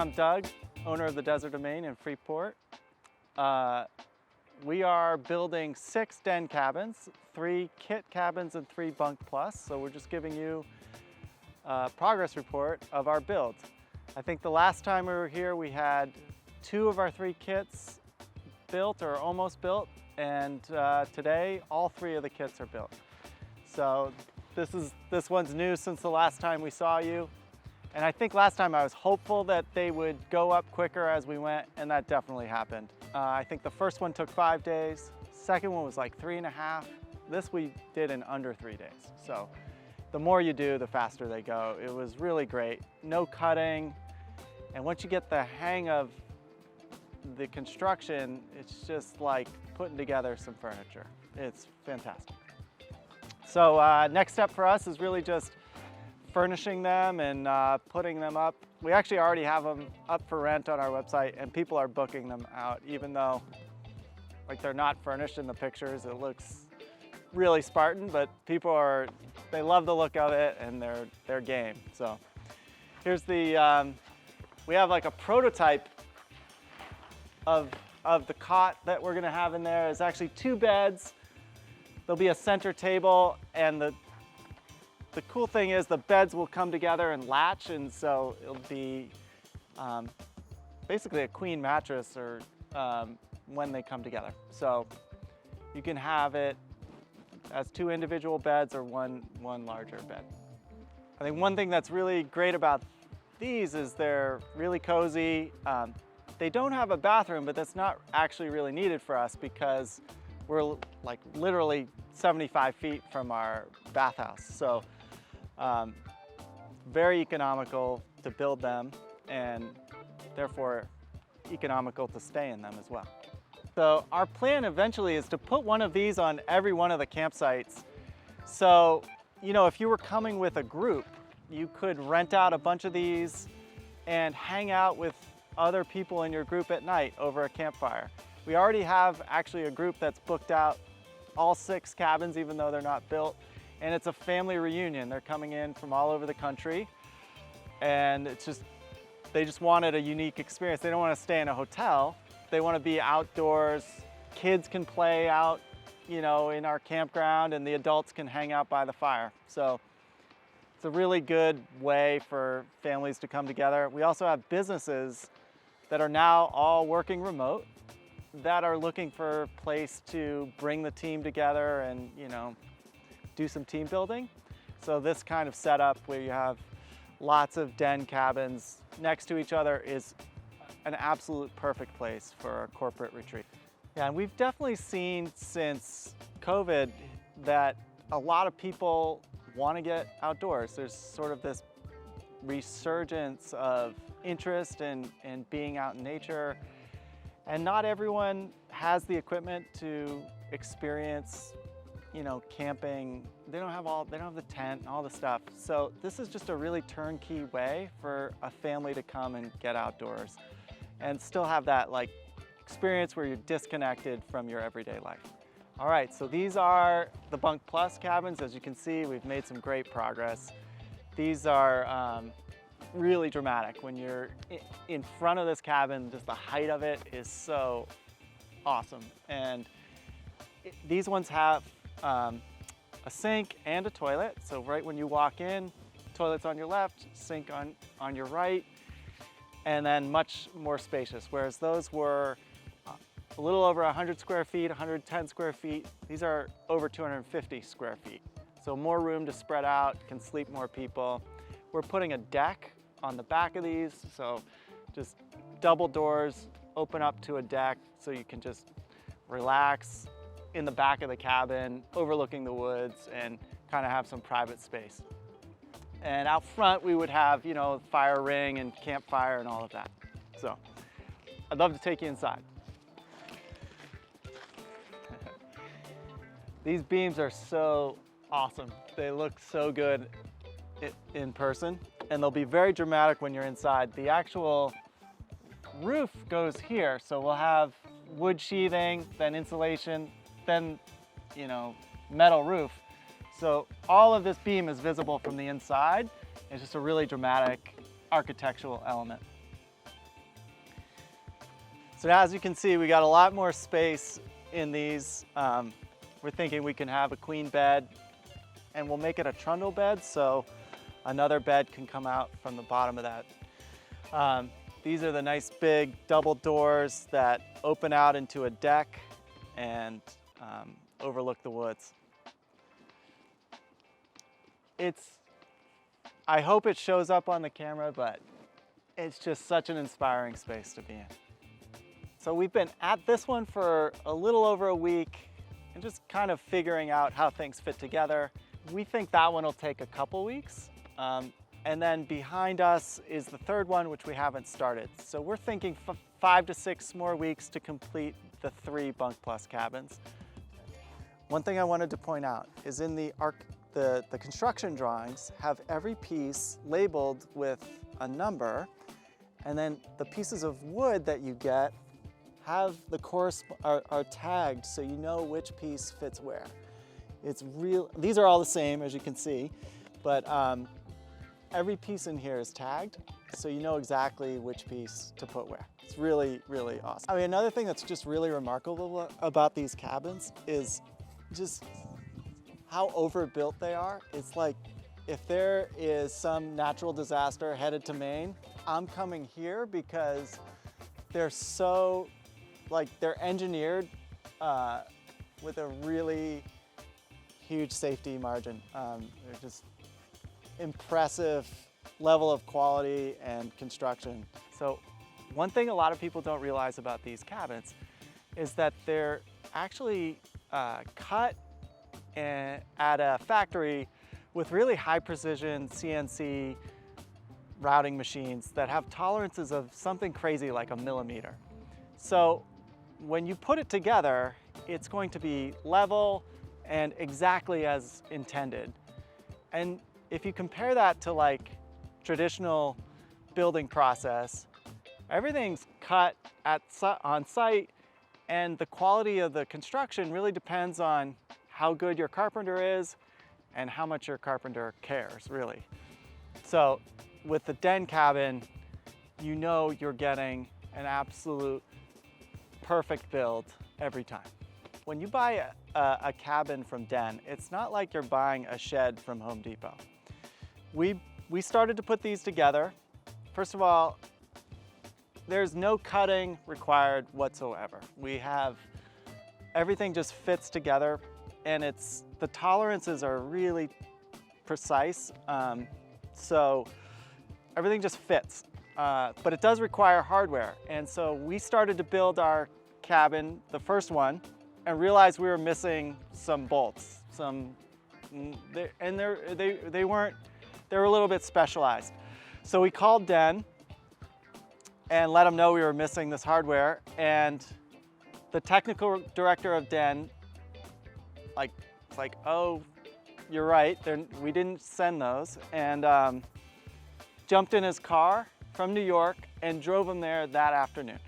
I'm Doug, owner of the Desert of Maine in Freeport. We are building 6 den cabins, 3 kit cabins and 3 bunk plus. So we're just giving you a progress report of our build. I think the last time we were here, we had 2 of our 3 kits built or almost built. And today, all 3 of the kits are built. So this one's new since the last time we saw you. And I think last time I was hopeful that they would go up quicker as we went, and that definitely happened. I think the first one took 5 days. Second one was like 3.5. This we did in under 3 days. So the more you do, the faster they go. It was really great. No cutting. And once you get the hang of the construction, it's just like putting together some furniture. It's fantastic. So next step for us is really just furnishing them and putting them up. We actually already have them up for rent on our website, and people are booking them out, even though like they're not furnished in the pictures. It looks really Spartan, but people they love the look of it and they're game. So here's the, we have like a prototype of the cot that we're gonna have in there. It's actually 2 beds. There'll be a center table, and the cool thing is the beds will come together and latch, and so it'll be basically a queen mattress or when they come together. So you can have it as 2 individual beds or one larger bed. I think one thing that's really great about these is they're really cozy. They don't have a bathroom, but that's not actually really needed for us because we're like literally 75 feet from our bathhouse. So very economical to build them, and therefore economical to stay in them as well. So our plan eventually is to put one of these on every one of the campsites. So, you know, if you were coming with a group, you could rent out a bunch of these and hang out with other people in your group at night over a campfire. We already have actually a group that's booked out all 6 cabins, even though they're not built. And it's a family reunion. They're coming in from all over the country. And they just wanted a unique experience. They don't want to stay in a hotel. They want to be outdoors. Kids can play out, you know, in our campground, and the adults can hang out by the fire. So it's a really good way for families to come together. We also have businesses that are now all working remote that are looking for a place to bring the team together and, you know, do some team building. So this kind of setup where you have lots of den cabins next to each other is an absolute perfect place for a corporate retreat. Yeah, and we've definitely seen since COVID that a lot of people want to get outdoors. There's sort of this resurgence of interest in being out in nature. And not everyone has the equipment to experience, you know, camping. They don't have the tent and all the stuff. So this is just a really turnkey way for a family to come and get outdoors and still have that like experience where you're disconnected from your everyday life. All right, so these are the Bunk Plus cabins. As you can see, we've made some great progress. These are really dramatic. When you're in front of this cabin, just the height of it is so awesome. And these ones have a sink and a toilet. So right when you walk in, toilet's on your left, sink on your right, and then much more spacious. Whereas those were a little over 100 square feet, 110 square feet. These are over 250 square feet. So more room to spread out, can sleep more people. We're putting a deck on the back of these, so just double doors open up to a deck so you can just relax in the back of the cabin overlooking the woods and kind of have some private space. And out front we would have, you know, fire ring and campfire and all of that. So I'd love to take you inside. These beams are so awesome. They look so good in person, and they'll be very dramatic when you're inside. The actual roof goes here, so we'll have wood sheathing, then insulation, then, you know, metal roof. So all of this beam is visible from the inside. It's just a really dramatic architectural element. So now, as you can see, we got a lot more space in these. We're thinking we can have a queen bed, and we'll make it a trundle bed, so another bed can come out from the bottom of that. These are the nice big double doors that open out into a deck and overlook the woods. I hope it shows up on the camera, but it's just such an inspiring space to be in. So we've been at this one for a little over a week and just kind of figuring out how things fit together. We think that one will take a couple weeks. And then behind us is the third one, which we haven't started. So we're thinking 5 to 6 more weeks to complete the 3 Bunk Plus cabins. One thing I wanted to point out is in the construction drawings have every piece labeled with a number, and then the pieces of wood that you get have are tagged so you know which piece fits where. These are all the same, as you can see, but every piece in here is tagged so you know exactly which piece to put where. It's really, really awesome. I mean, another thing that's just really remarkable about these cabins is just how overbuilt they are. It's like, if there is some natural disaster headed to Maine, I'm coming here because they're so, they're engineered with a really huge safety margin. They're just impressive level of quality and construction. So one thing a lot of people don't realize about these cabins is that they're actually cut at a factory with really high precision CNC routing machines that have tolerances of something crazy like a millimeter. So when you put it together, it's going to be level and exactly as intended. And if you compare that to traditional building process, everything's cut on site, and the quality of the construction really depends on how good your carpenter is and how much your carpenter cares, really. So with the den cabin, you know you're getting an absolute perfect build every time. When you buy a cabin from Den, it's not like you're buying a shed from Home Depot. We started to put these together. First of all, there's no cutting required whatsoever. Everything just fits together, and the tolerances are really precise. So everything just fits, but it does require hardware. And so we started to build our cabin, the first one, and realized we were missing some bolts. They were a little bit specialized. So we called Den and let them know we were missing this hardware. And the technical director of Den, it's like, oh, you're right, we didn't send those. And jumped in his car from New York and drove him there that afternoon.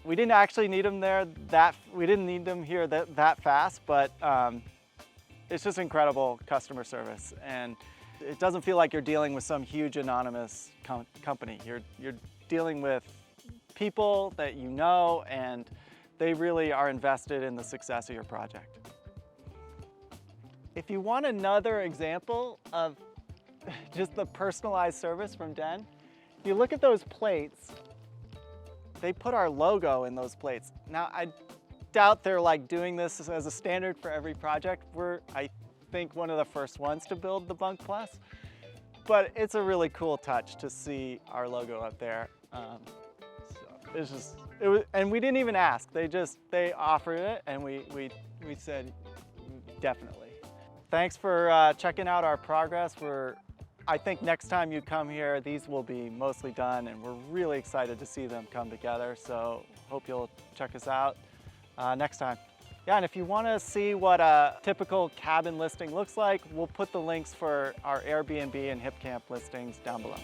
We didn't actually need him there we didn't need them here that fast, but it's just incredible customer service. And it doesn't feel like you're dealing with some huge anonymous company. You're dealing with people that you know, and they really are invested in the success of your project. If you want another example of just the personalized service from Den, if you look at those plates, they put our logo in those plates. Now, I doubt they're doing this as a standard for every project. We're, I think, one of the first ones to build the Bunk Plus, but it's a really cool touch to see our logo up there. And we didn't even ask. They offered it, and we said definitely. Thanks for checking out our progress. I think next time you come here, these will be mostly done, and we're really excited to see them come together. So hope you'll check us out next time. Yeah, and if you want to see what a typical cabin listing looks like, we'll put the links for our Airbnb and HipCamp listings down below.